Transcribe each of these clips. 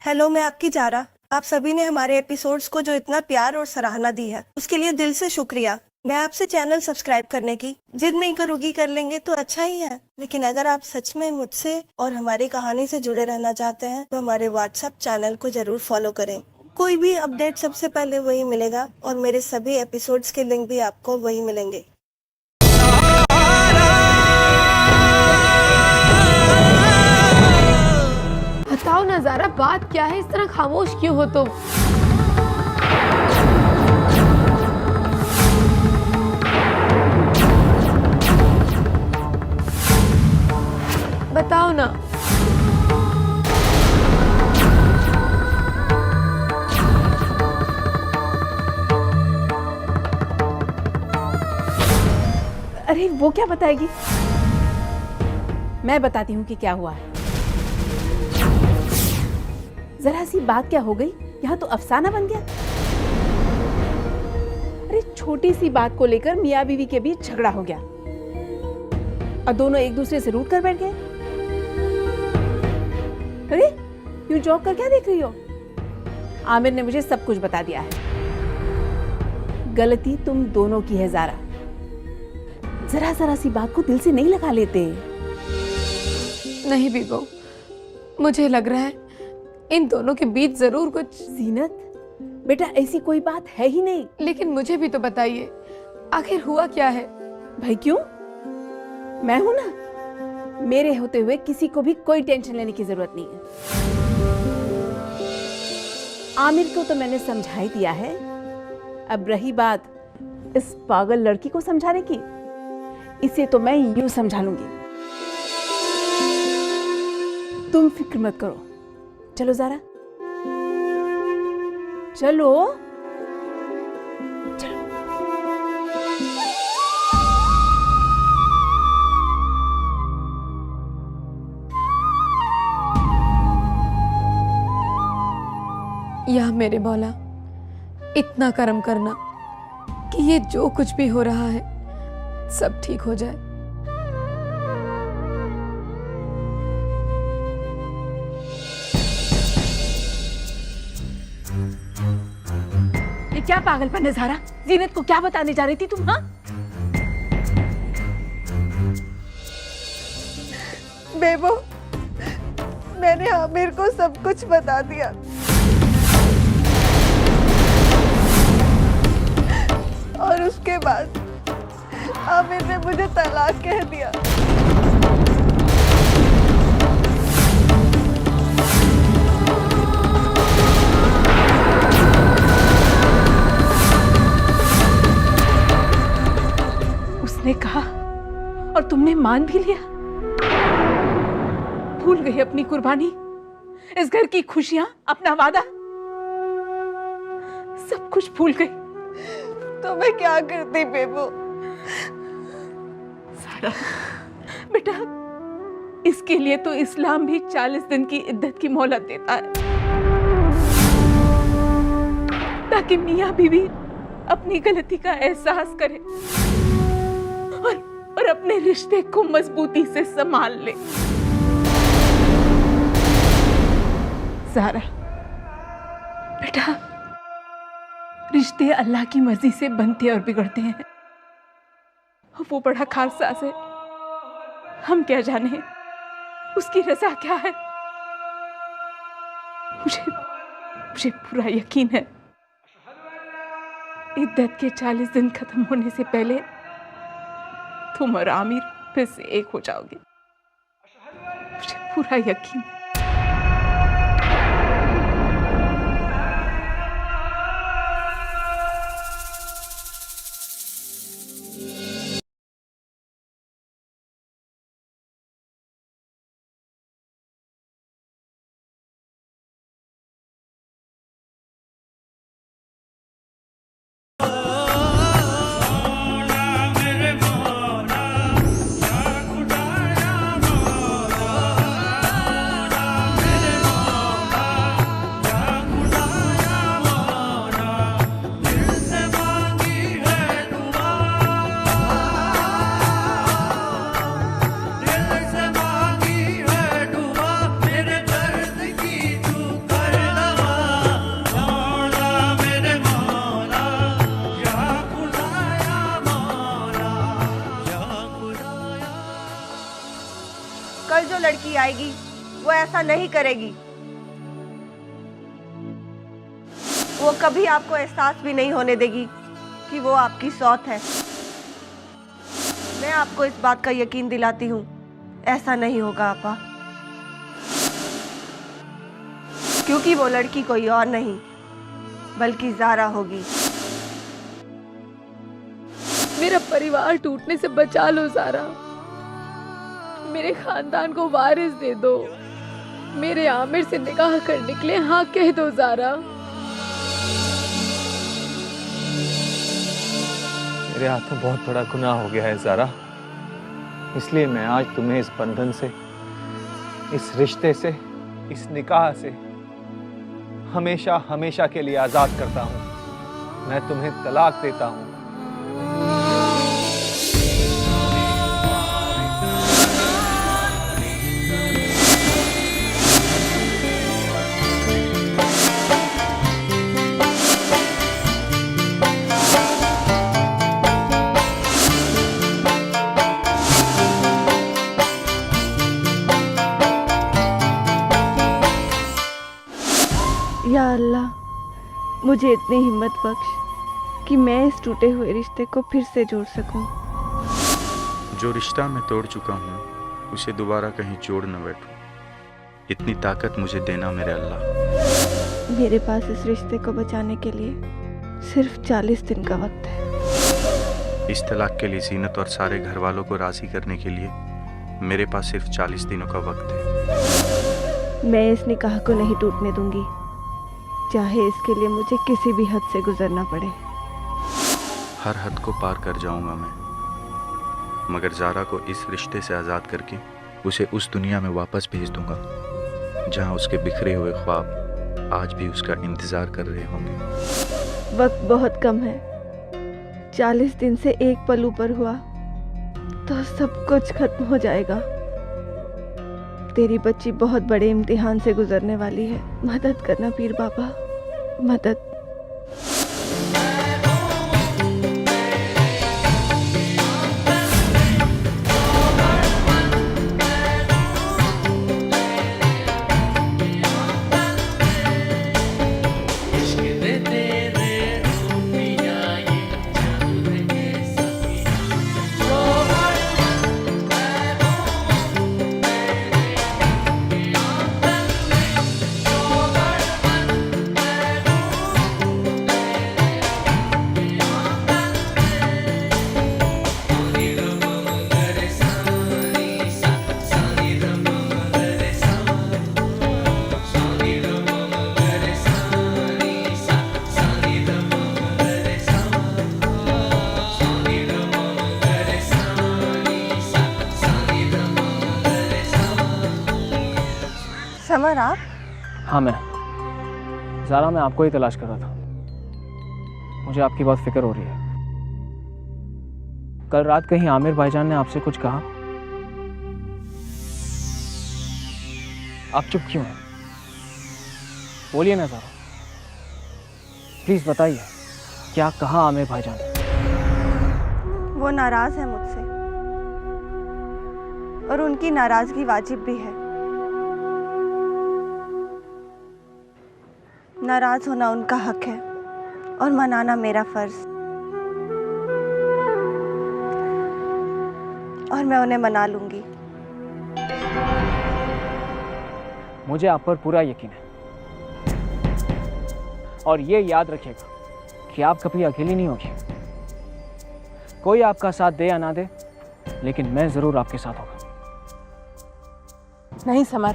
Hello, मैं आपकी Zara. आप सभी ने हमारे एपिसोड्स को जो इतना प्यार और सराहना दी है उसके लिए दिल से शुक्रिया। मैं आपसे चैनल सब्सक्राइब करने की जिद नहीं करूंगी, कर लेंगे तो अच्छा ही है, लेकिन अगर आप सच में मुझसे और हमारी कहानी से जुड़े रहना चाहते हैं तो हमारे व्हाट्सएप चैनल को जरूर फॉलो करें। कोई भी अपडेट सबसे पहले वही मिलेगा और मेरे सभी एपिसोड्स के लिंक भी आपको वही मिलेंगे। बताओ ना ज़ारा, बात क्या है? इस तरह खामोश क्यों हो तुम? बताओ ना। अरे वो क्या बताएगी? मैं बताती हूँ कि क्या हुआ है। जरा सी बात क्या हो गई, यहाँ तो अफसाना बन गया। अरे छोटी सी बात को लेकर मियाँ बीवी के बीच झगड़ा हो गया और दोनों एक दूसरे से रूठ कर बैठ गए। अरे यूं जॉब कर क्या देख रही हो? आमिर ने मुझे सब कुछ बता दिया है। गलती तुम दोनों की है ज़ारा। जरा जरा सी बात को दिल से नहीं लगा लेते। नहीं बीबो, मुझे लग रहा है इन दोनों के बीच जरूर कुछ। जीनत बेटा, ऐसी कोई बात है ही नहीं। लेकिन मुझे भी तो बताइए, आखिर हुआ क्या है? भाई क्यों? मैं हूं ना, मेरे होते हुए किसी को भी कोई टेंशन लेने की जरूरत नहीं है। आमिर को तो मैंने समझा ही दिया है। अब रही बात इस पागल लड़की को समझाने की, इसे तो मैं यूं समझा लूंगी। तुम फिक्र मत करो। चलो ज़ारा, चलो चलो। या मेरे मौला, इतना करम करना कि ये जो कुछ भी हो रहा है सब ठीक हो जाए। ये क्या पागलपन है ज़ारा? जीनत को क्या बताने जा रही थी तुम? हाँ, बेबो, मैंने आमिर को सब कुछ बता दिया। और उसके बाद आमिर ने मुझे तलाक कह दिया। उसने कहा और तुमने मान भी लिया। भूल गई अपनी कुर्बानी, इस घर की खुशियां, अपना वादा, सब कुछ भूल गई। तो मैं क्या करती बेबो? सारा बेटा, इसके लिए तो इस्लाम भी 40 दिन की इद्दत की मोहलत देता है, ताकि मियाँ बीवी अपनी गलती का एहसास करे और अपने रिश्ते को मजबूती से संभाल ले। ज़ारा बेटा, रिश्ते अल्लाह की मर्जी से बनते और बिगड़ते हैं। वो बड़ा खास है, हम क्या जाने उसकी रजा क्या है। मुझे पूरा यकीन है इद्दत के 40 दिन खत्म होने से पहले तुम और आमिर फिर से एक हो जाओगे। मुझे पूरा यकीन है। जाएगी, वो ऐसा नहीं करेगी। वो कभी आपको एहसास भी नहीं होने देगी कि वो आपकी सौत है। मैं आपको इस बात का यकीन दिलाती हूँ, ऐसा नहीं होगा आपा, क्योंकि वो लड़की कोई और नहीं बल्कि ज़ारा होगी। मेरा परिवार टूटने से बचा लो ज़ारा, मेरे खानदान को वारिस दे दो, मेरे आमिर से निकाह करने के लिए हाँ कह दो ज़ारा। मेरे हाथों बहुत बड़ा गुनाह हो गया है ज़ारा, इसलिए मैं आज तुम्हें इस बंधन से, इस रिश्ते से, इस निकाह से हमेशा हमेशा के लिए आजाद करता हूं। मैं तुम्हें तलाक देता हूं। या अल्लाह, मुझे इतनी हिम्मत बख्श कि मैं इस टूटे हुए रिश्ते को फिर से जोड़ सकूं। जो रिश्ता मैं तोड़ चुका हूँ उसे दोबारा कहीं जोड़ न बैठूं, इतनी ताकत मुझे देना मेरे अल्लाह। मेरे पास इस रिश्ते को बचाने के लिए सिर्फ 40 दिन का वक्त है। इस तलाक के लिए जीनत और सारे घर वालों को राजी करने के लिए मेरे पास सिर्फ 40 दिनों का वक्त है। मैं इस निकाह को नहीं टूटने दूंगी, चाहे इसके लिए मुझे किसी भी हद से गुजरना पड़े। हर हद को पार कर जाऊंगा मैं, मगर ज़ारा को इस रिश्ते से आज़ाद करके उसे उस दुनिया में वापस भेज दूंगा जहां उसके बिखरे हुए ख्वाब आज भी उसका इंतज़ार कर रहे होंगे। वक्त बहुत कम है, 40 दिन से एक पल ऊपर हुआ तो सब कुछ खत्म हो जाएगा। तेरी बच्ची बहुत बड़े इम्तिहान से गुजरने वाली है, मदद करना पीर बाबा, मदद। समर, आप? हाँ मैं ज़ारा, मैं आपको ही तलाश कर रहा था। मुझे आपकी बहुत फिक्र हो रही है। कल रात कहीं आमिर भाईजान ने आपसे कुछ कहा? आप चुप क्यों हैं? बोलिए ना ज़ारा, प्लीज बताइए, क्या कहा आमिर भाईजान ने? वो नाराज है मुझसे और उनकी नाराजगी वाजिब भी है। नाराज होना उनका हक है और मनाना मेरा फर्ज, और मैं उन्हें मना लूंगी। मुझे आप पर पूरा यकीन है, और ये याद रखिएगा कि आप कभी अकेली नहीं होगी। कोई आपका साथ दे या ना दे, लेकिन मैं जरूर आपके साथ होगा। नहीं समर,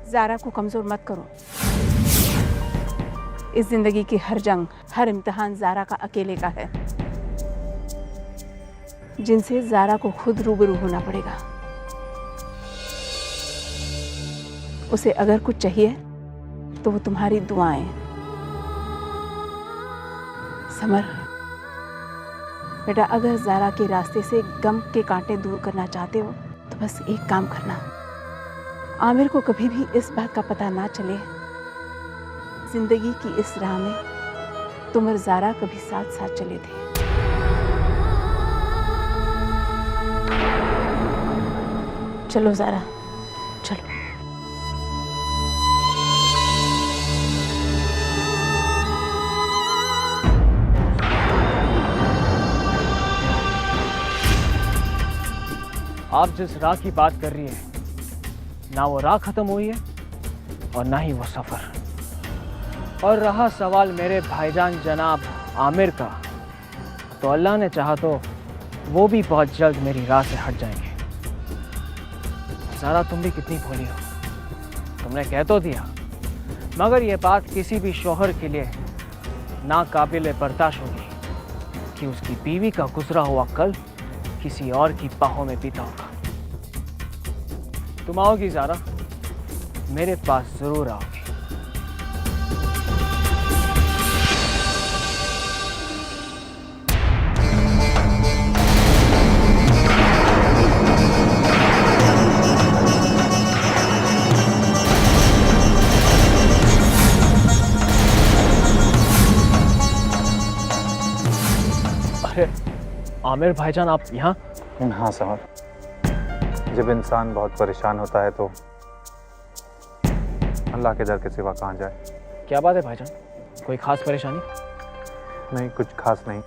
ज़ारा को कमजोर मत करो। इस जिंदगी की हर जंग, हर इम्तिहान ज़ारा का अकेले का है, जिनसे ज़ारा को खुद रूबरू होना पड़ेगा। उसे अगर कुछ चाहिए तो वो तुम्हारी दुआएं। समर बेटा, अगर ज़ारा के रास्ते से गम के कांटे दूर करना चाहते हो तो बस एक काम करना, आमिर को कभी भी इस बात का पता ना चले जिंदगी की इस राह में तुम और ज़ारा कभी साथ साथ चले थे। चलो ज़ारा, चलो। आप जिस राह की बात कर रही है, ना वो राह खत्म हुई है और ना ही वो सफर। और रहा सवाल मेरे भाईजान जनाब आमिर का, तो अल्लाह ने चाहा तो वो भी बहुत जल्द मेरी राह से हट जाएंगे। ज़ारा, तुम भी कितनी भोली हो। तुमने कह तो दिया, मगर ये बात किसी भी शौहर के लिए नाकाबिल बर्दाश्त होगी कि उसकी बीवी का गुजरा हुआ कल किसी और की बाहों में बीता होगा। तुम आओगी ज़ारा, मेरे पास जरूर आओगी। अरे आमिर भाईजान, आप यहाँ? हाँ समर, जब इंसान बहुत परेशान होता है तो अल्लाह के दर के सिवा कहाँ जाए। क्या बात है भाईजान, कोई खास परेशानी? नहीं, कुछ खास नहीं।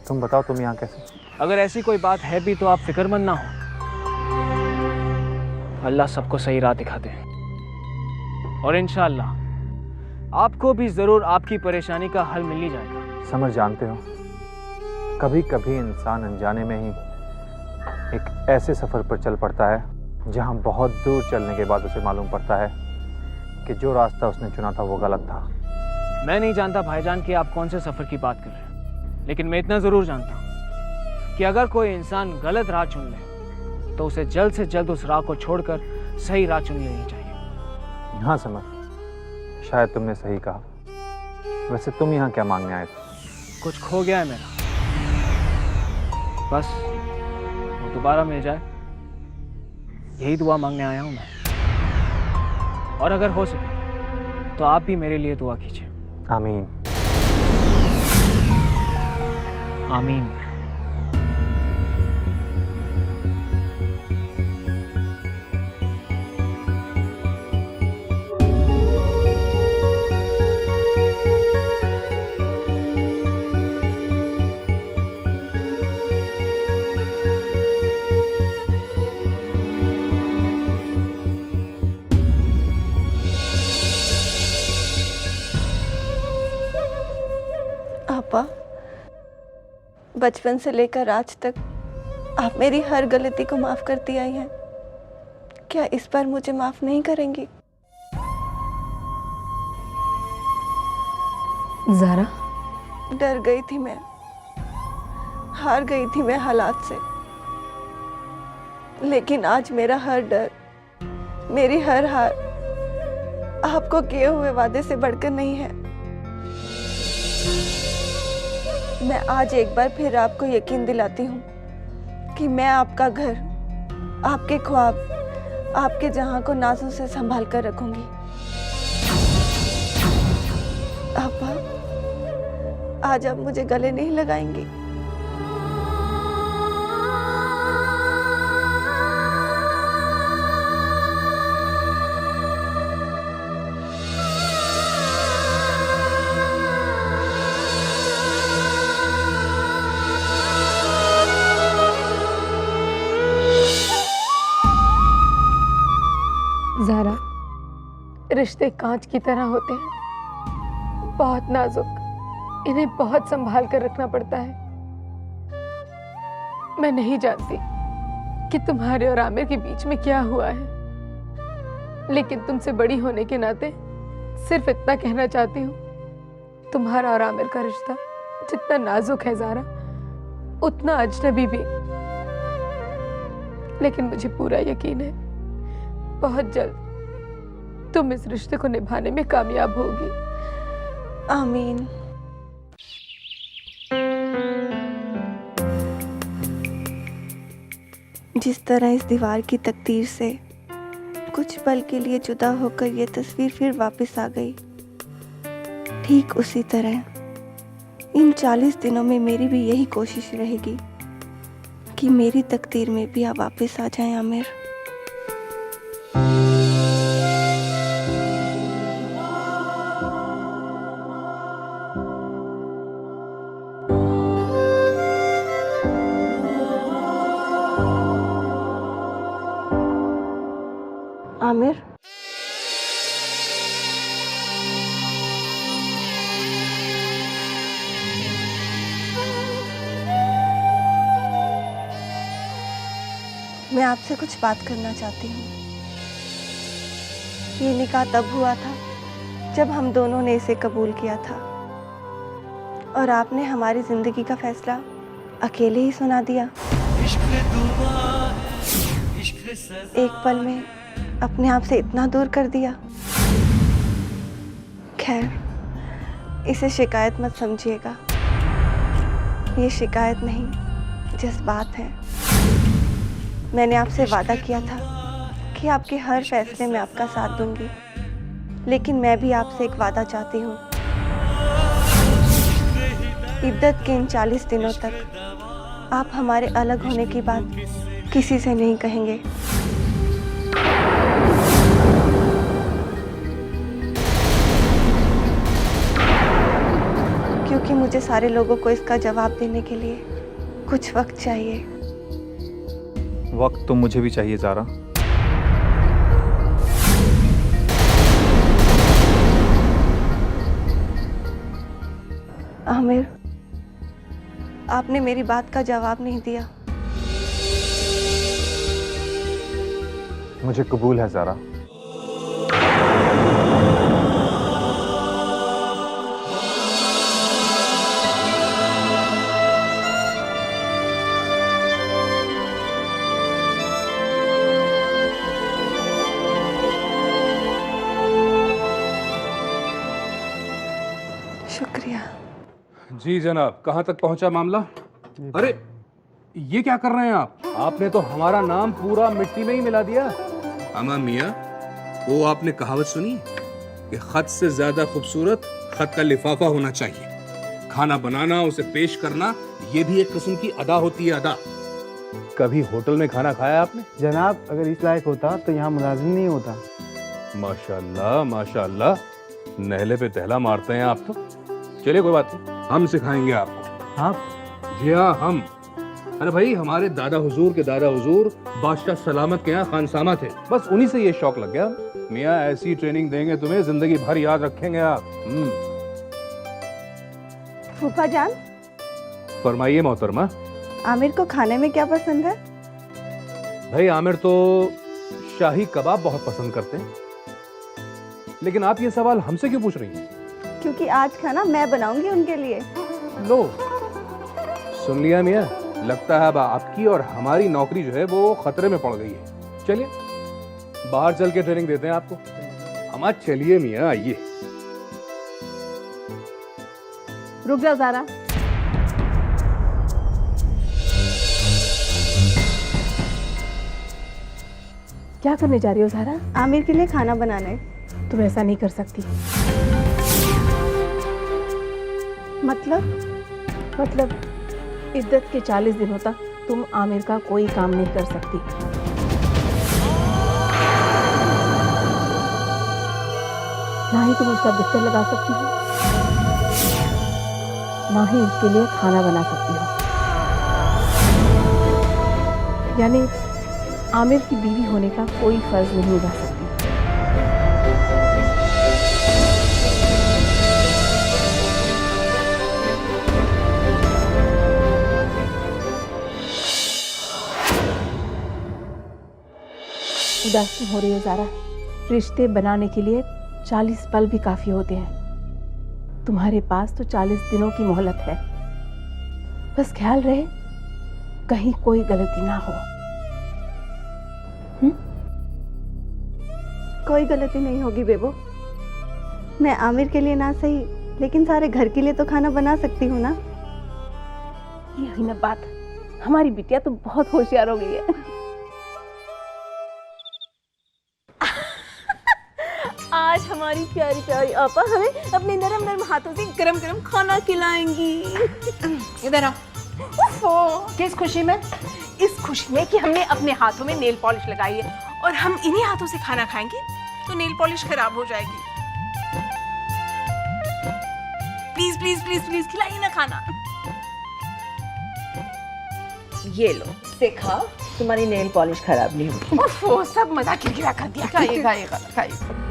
तुम बताओ, तुम यहाँ कैसे? अगर ऐसी कोई बात है भी तो आप फिक्रमंद ना हो। अल्लाह सबको सही राह दिखा दे और इंशाअल्लाह आपको भी जरूर आपकी परेशानी का हल मिल ही जाएगा। समझ, जानते हो, कभी कभी इंसान अनजाने में ही एक ऐसे सफ़र पर चल पड़ता है जहाँ बहुत दूर चलने के बाद उसे मालूम पड़ता है कि जो रास्ता उसने चुना था वो गलत था। मैं नहीं जानता भाईजान कि आप कौन से सफ़र की बात कर रहे हैं, लेकिन मैं इतना ज़रूर जानता हूँ कि अगर कोई इंसान गलत राह चुन ले तो उसे जल्द से जल्द उस राह को छोड़कर सही राह चुन लेनी चाहिए। हाँ समझ, शायद तुमने सही कहा। वैसे तुम यहाँ क्या मांगने आए थे? कुछ खो गया है मेरा, बस वो दोबारा मिल जाए, यही दुआ मांगने आया हूँ मैं। और अगर हो सके तो आप भी मेरे लिए दुआ कीजिए। आमीन। आमीन। आपा, बचपन से लेकर आज तक आप मेरी हर गलती को माफ करती आई हैं। क्या इस बार मुझे माफ नहीं करेंगी? ज़ारा, डर गई थी मैं, हार गई थी मैं हालात से, लेकिन आज मेरा हर डर, मेरी हर हार आपको किए हुए वादे से बढ़कर नहीं है। मैं आज एक बार फिर आपको यकीन दिलाती हूँ कि मैं आपका घर, आपके ख्वाब, आपके जहां को नाजों से संभाल कर रखूंगी। आपा, आज आप मुझे गले नहीं लगाएंगी? ज़ारा, रिश्ते कांच की तरह होते हैं, बहुत नाजुक, इन्हें बहुत संभाल कर रखना पड़ता है। मैं नहीं जानती कि तुम्हारे और आमिर के बीच में क्या हुआ है, लेकिन तुमसे बड़ी होने के नाते सिर्फ इतना कहना चाहती हूँ, तुम्हारा और आमिर का रिश्ता जितना नाजुक है ज़ारा, उतना अजनबी भी। लेकिन मुझे पूरा यकीन है बहुत जल्द तुम इस रिश्ते को निभाने में कामयाब होगी। आमीन। जिस तरह इस दीवार की तकदीर से कुछ पल के लिए जुदा होकर ये तस्वीर फिर वापस आ गई, ठीक उसी तरह इन 40 दिनों में मेरी भी यही कोशिश रहेगी कि मेरी तकदीर में भी आप वापस आ जाएं आमिर। मैं आपसे कुछ बात करना चाहती हूँ। ये निकाह तब हुआ था जब हम दोनों ने इसे कबूल किया था, और आपने हमारी जिंदगी का फैसला अकेले ही सुना दिया। एक पल में अपने आप से इतना दूर कर दिया। खैर, इसे शिकायत मत समझिएगा। ये शिकायत नहीं, जज्बात है। मैंने आपसे वादा किया था कि आपके हर फैसले में आपका साथ दूंगी, लेकिन मैं भी आपसे एक वादा चाहती हूँ। इद्दत के इन 40 दिनों तक आप हमारे अलग होने की बात किसी से नहीं कहेंगे। क्योंकि मुझे सारे लोगों को इसका जवाब देने के लिए कुछ वक्त चाहिए। वक्त तो मुझे भी चाहिए ज़ारा। आमिर, आपने मेरी बात का जवाब नहीं दिया। मुझे कबूल है ज़ारा। शुक्रिया। जी जनाब, कहाँ तक पहुंचा मामला? अरे ये क्या कर रहे हैं आप? आपने तो हमारा नाम पूरा मिट्टी में ही मिला दिया। अमा मियाँ, वो आपने कहावत सुनी कि खत से ज्यादा खूबसूरत खत का लिफाफा होना चाहिए। खाना बनाना, उसे पेश करना, ये भी एक किस्म की अदा होती है, अदा। कभी होटल में खाना खाया आपने? जनाब, अगर इस लायक होता तो यहाँ मुलाजिम नहीं होता। माशाल्लाह माशाल्लाह, नहले पे तहला मारते हैं आप तो। चलिए कोई बात नहीं, हम सिखाएंगे आपको। आप? जी हाँ, हम। अरे भाई, हमारे दादा हुजूर के दादा हुजूर बादशाह सलामत के यहाँ खानसामा थे, बस उन्हीं से ये शौक लग गया। मियाँ, ऐसी ट्रेनिंग देंगे तुम्हें, जिंदगी भर याद रखेंगे आप। फूफा जान, फरमाइए मोहतरमा। आमिर को खाने में क्या पसंद है? भाई, आमिर तो शाही कबाब बहुत पसंद करते हैं। लेकिन आप ये सवाल हमसे क्यों पूछ रही हैं? क्योंकि आज खाना मैं बनाऊंगी उनके लिए। लो, सुन लिया मियाँ, लगता है अब आपकी और हमारी नौकरी जो है वो खतरे में पड़ गई है। चलिए बाहर चल के ट्रेनिंग देते हैं आपको। हम आज चलिए मियाँ, आइए। रुक जाओ ज़ारा। क्या करने जा रही हो ज़ारा? आमिर के लिए खाना बनाना है। तुम ऐसा नहीं कर सकती। मतलब इद्दत के 40 दिनों तक तुम आमिर का कोई काम नहीं कर सकती। ना ही तुम उसका बिस्तर लगा सकती हो, ना ही उसके लिए खाना बना सकती हो। यानी आमिर की बीवी होने का कोई फर्ज नहीं निभा सकती। उदास क्यों हो रही हो ज़ारा? रिश्ते बनाने के लिए 40 पल भी काफी होते हैं। तुम्हारे पास तो 40 दिनों की मोहलत है। बस ख्याल रहे कहीं कोई गलती ना हो। कोई गलती नहीं होगी बेबो। मैं आमिर के लिए ना सही, लेकिन सारे घर के लिए तो खाना बना सकती हूँ ना। यही ना बात, हमारी बिटिया तो बहुत होशियार हो गई है। आज हमारी प्यारी प्यारी आपा हमें अपने नरम नरम हाथों से गरम गरम खाना खिलाएंगी। इधर आओ। किस खुशी में? इस खुशी में कि हमने अपने हाथों में नेल पॉलिश लगाई है और हम इन्हीं हाथों से खाना खाएंगे तो नेल पॉलिश खराब हो जाएगी। प्लीज प्लीज प्लीज प्लीज खिलाइए ना खाना। ये लो, देखा, तुम्हारी नेल पॉलिश खराब नहीं हुई। ओफो, सब मजा किरकिरा कर दिया। खाइए खाइए खाइए।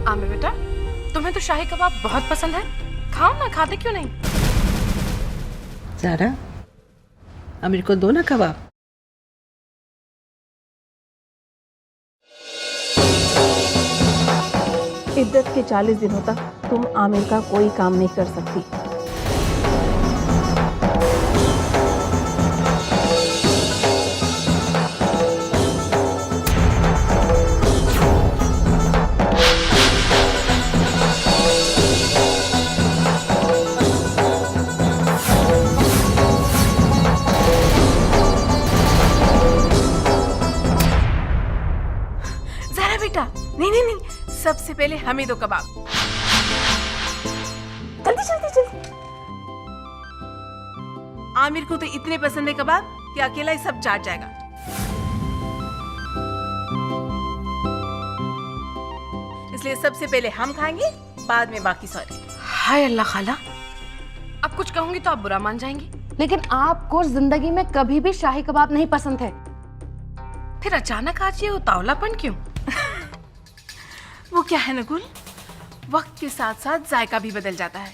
आमिर बेटा, तुम्हें तो शाही कबाब बहुत पसंद है, खाओ ना, खाते क्यों नहीं? ज़ारा, आमिर को दो ना कबाब। इद्दत के 40 दिनों तक तुम आमिर का कोई काम नहीं कर सकती। ज़ारा बेटा, नहीं नहीं नहीं, सबसे पहले हमें दो कबाब। जल्दी जल्दी जल्दी। आमिर को तो इतने पसंद है कबाब कि अकेला ही सब चाट जाएगा। इसलिए सबसे पहले हम खाएंगे, बाद में बाकी सारे। हाय अल्लाह खाला, अब कुछ कहूंगी तो आप बुरा मान जाएंगी। लेकिन आपको जिंदगी में कभी भी शाही कबाब नहीं पसंद है। फिर अचानक आज ये उतावलापन क्यों? वो क्या है नकुल, वक्त के साथ साथ जायका भी बदल जाता है।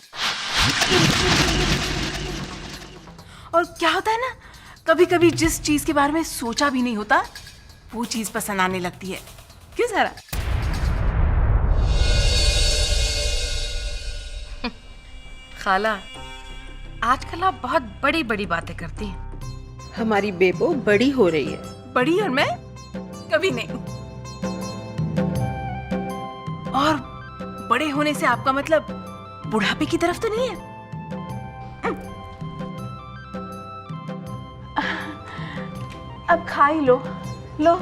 और क्या होता है ना, कभी कभी जिस चीज के बारे में सोचा भी नहीं होता वो चीज पसंद आने लगती है। क्यों ज़ारा? खाला, आजकल आप बहुत बड़ी बड़ी बातें करती हैं। हमारी बेबो बड़ी हो रही है। बड़ी और मैं कभी नहीं। और बड़े होने से आपका मतलब बुढ़ापे की तरफ तो नहीं है? अब खा ही लो। लो।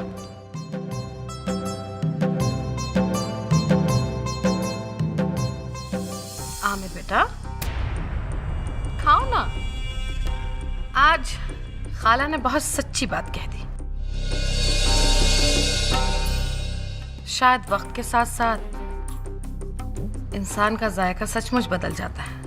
आमिर बेटा, खाओ ना। आज खाला ने बहुत सच्ची बात कह दी। शायद वक्त के साथ साथ इंसान का जायका सचमुच बदल जाता है।